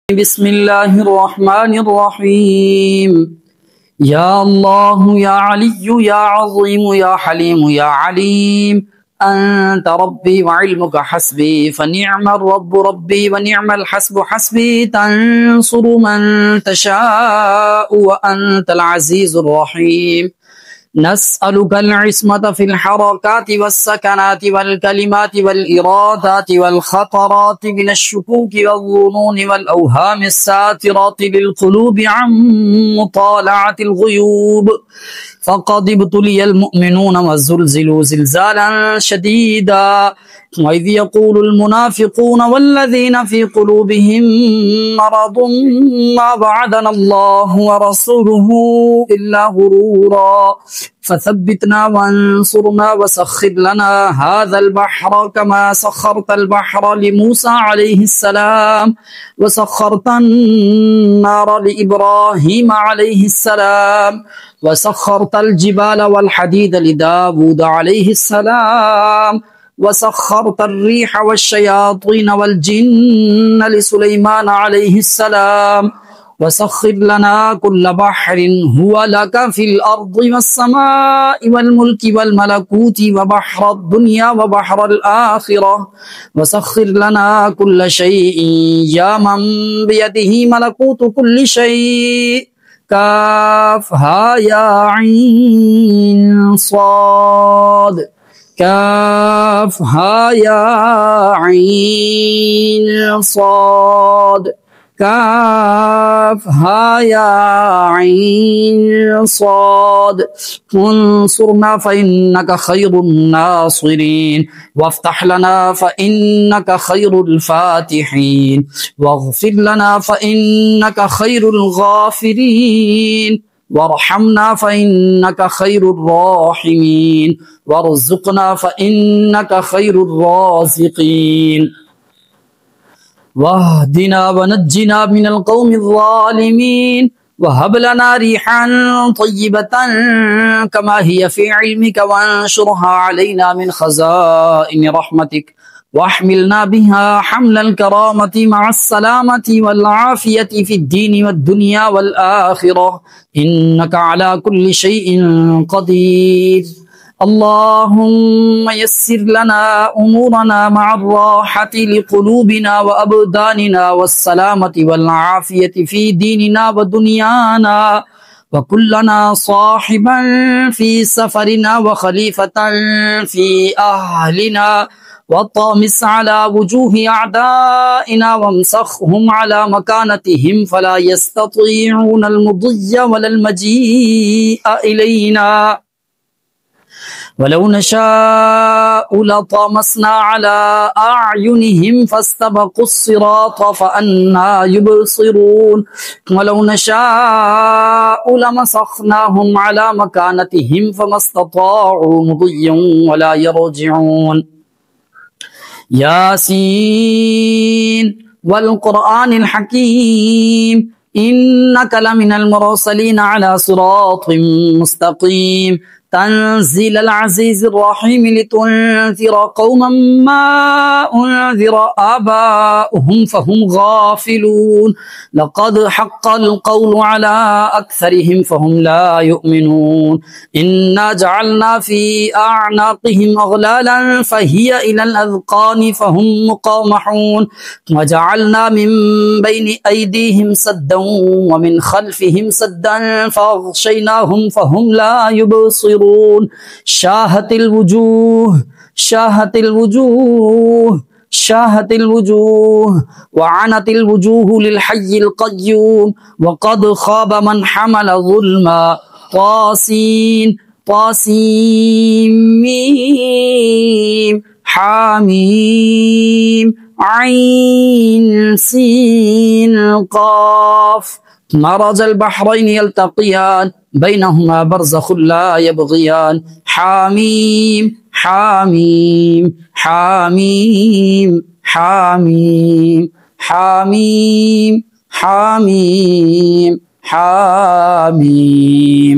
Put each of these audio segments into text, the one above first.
बिस्मिल्लाहिर्रहमानिर्रहीम। या अल्लाह या अली या अज़ीम या हलीम या अलीम अंत रब्बी व इल्मुका हस्बी फनिअमर रब्बु रब्बी व निअमल हस्बु हस्बी तंसुरु मन तशाअ व अंतल अज़ीज़ुर रहीम। नस्अलुकल इस्मत फिल हरकाति वस्सकनाति वल कलिमाति वल इरादाति वल खतराति मिनश शुकूकी वज़्ज़ुनूनि वल अवहामिस सातिराति लिल क़ुलूबि अन मुतालअतिल ग़ुयूब। फ़क़द इब्तुलियल मुअमिनून वज़ुल्ज़िलू ज़िल्ज़ालन शदीदा वइज़ यक़ूलुल मुनाफ़िक़ून वल्लज़ीना फ़ी क़ुलूबिहिम मरदुन मा वअदनल्लाहु व रसूलुहु इल्ला गुरूरा फ़सब्बितना वंसुरना वसख़्खिर लना हाज़ल बहर कमा सख़्खरतल बहर लिमूसा अलैहिस्सलाम वसख़्खरतन नार लिइब्राहीम अलैहिस्सलाम वसख़्खरतल जिबाल वल हदीद लिदावूद अलैहिस्सलाम वसख़्खरतर रिह वश्शयातीन वल जिन्न लिसुलैमान अलैहिस्सलाम वसख़्खिर लना कुल्ल बहरिन हुवा लका फिल अर्दि वस्समाइ वल मुल्कि वल मलकूति व बहरद दुनिया व बहरल आखिरह वसख़्खिर लना कुल्ल शैइन या मन बियदिही मलकूतु कुल्लि शै। काफ हा या ऐन साद काफ हा या ऐन साद काफ हा या ऐन साद। उन्सुरना फ़इन्नका खैरुन नासिरीन वफ्तह लना फ़इन्नका खैरुल फ़ातिहीन वग़फ़िर लना फ़इन्नका खैरुल गाफ़िरीन वरहमना फ़इन्नका खैरुर राहिमीन वरज़ुक़ना फ़इन्नका खैरुर राज़िक़ीन वहदिना वनज्जिना मिनल क़ौमिज़ ज़ालिमीन वहब लना रिहन तय्यिबतन कमा हिय फ़ी इल्मिका वंशुरहा अलैना मिन ख़ज़ाइनि रहमतिक वहमिलना बिहा हमलल करामति मअस्सलामति वल आफ़ियति फ़िद्दीनि वद्दुनिया वल आख़िरह इन्नका अला कुल्लि शैइन क़दीर। अल्लाहुम्मा यस्सिर लना उमूरना मअर्राहति लिक़ुलूबिना व अबदानिना वस्सलामति वल आफ़ियति फ़ी दीनिना व दुनियाना व कुल्लना साहिबन फ़ी सफ़रिना व ख़लीफ़तन फ़ी अहलिना वत्तमिस अला वुजूहि अअदाइना वमसख़्हुम अला मकानतिहिम फला यस्ततीऊनल मुदिय्य वलल मजीअ इलैना वलौ नशाअ लतमस्ना अला अअयुनिहिम फस्तबक़ुस्सिरात फ़अन्ना युबसिरून वलौ नशाअ लमसख़्नाहुम अला मकानतिहिम फमस्तताअू मुदिय्यन वला यरजिऊन। यासीन वल क़ुरआनिल हकीम इन्नका लमिनल मुरसलीन अला सिरातिम मुस्तक़ीम तंज़ीलल अज़ीज़िर रहीम लितुनज़िर क़ौमन मा उनज़िर आबाउहुम फ़हुम गाफ़िलून लक़द हक़्क़ल क़ौलु अला अक्सरिहिम फ़हुम ला युमिनून इन्ना जअलना फ़ी अअनाक़िहिम अग़लालन फ़हिय इलल अज़क़ानि फ़हुम मुक़महून वजअलना मिन बैनि अयदीहिम सद्दन व मिन ख़ल्फ़िहिम सद्दन फ़अग़शयनाहुम फ़हुम ला युबसिरून। शाहतिल वुजूह शाहतिल वुजूह शाहतिल वुजूह वअनतिल वुजूह लिल हय्यिल क़य्यूम वक़द ख़ाब मन हमल ज़ुल्मा। तासीन तासीम मीम हामीम ऐन सीन क़ाफ मरजल बहरैन यल्तक़ियान बैनहुमा बरज़ख़ुन ला यबग़ियान। हामीम हामीम हामीम हामीम हामीम हामीम हामीम।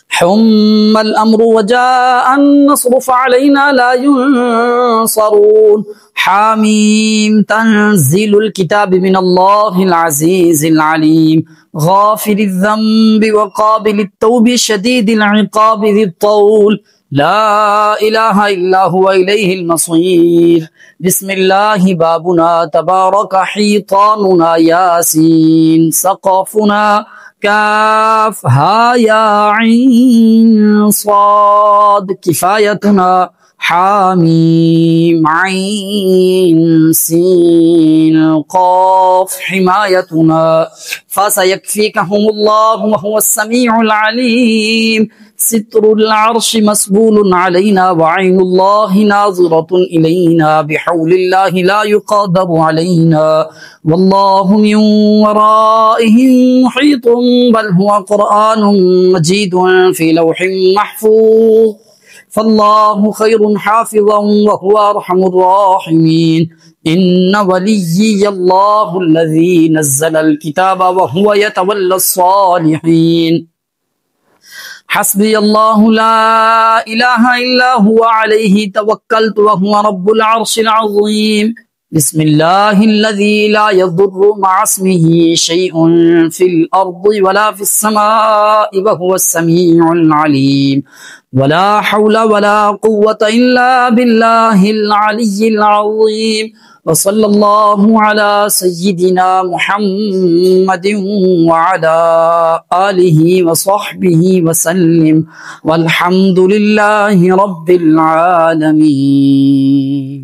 حم الأمر وجاء النصر فعلينا لا ينصرون حاميم تنزيل الكتاب من الله العزيز العليم غافر الذنب وقابل التوب شديد العقاب ذي الطول لا إله إلا هو إليه المصير بسم الله بابنا تبارك حيطاننا ياسين سقفنا كاف ها يا عين صاد كفايتنا حاميم عين سين قاف حمايتنا فسيكفيكهم الله وهو السميع العليم ستر العرش مسبول علينا وعين الله ناظرة إلينا بحول الله لا يقدر علينا والله من ورائهم محيط بل هو قرآن مجيد في لوح محفوظ فالله خير حافظا وهو أرحم الراحمين إن وليي الله الذي نزل الكتاب وهو يتولى الصالحين حسبي الله لا إله إلا هو عليه توكلت وهو رب العرش العظيم بسم الله الذي لا يضر مع اسمه شيء في الأرض ولا في السماء وهو السميع العليم ولا حول ولا قوة إلا بالله العلي العظيم وصلى الله على سيدنا محمد وعلى آله وصحبه وسلم والحمد لله رب العالمين.